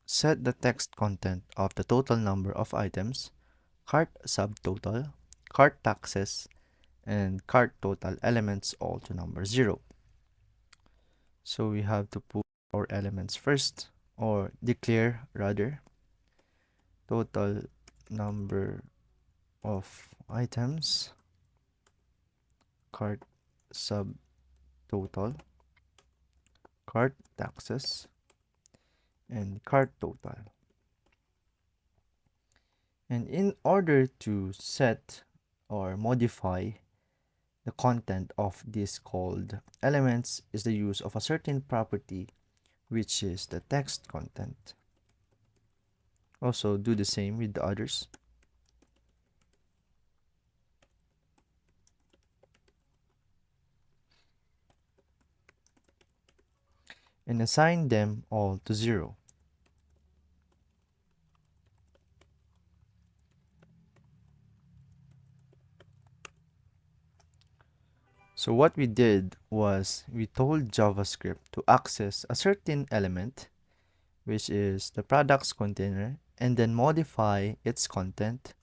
set the text content of the total number of items, cart subtotal, cart taxes, and cart total elements all to number 0. So we have to put our elements first, or declare rather, total number of items, cart subtotal, cart taxes, and cart total. And in order to set or modify the content of these called elements is the use of a certain property, which is the text content. Also do the same with the others. And assign them all to 0. So what we did was we told JavaScript to access a certain element, which is the products container, and then modify its content.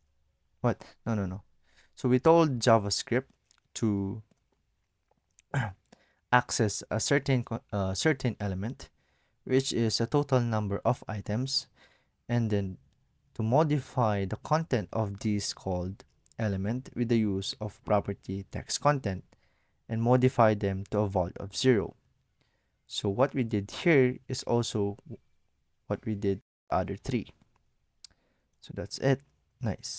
What? No, no, no. So we told JavaScript to access a certain element, which is a total number of items, and then to modify the content of this called element with the use of property text content and modify them to a vault of 0. So what we did here is also what we did other 3. So that's it. Nice.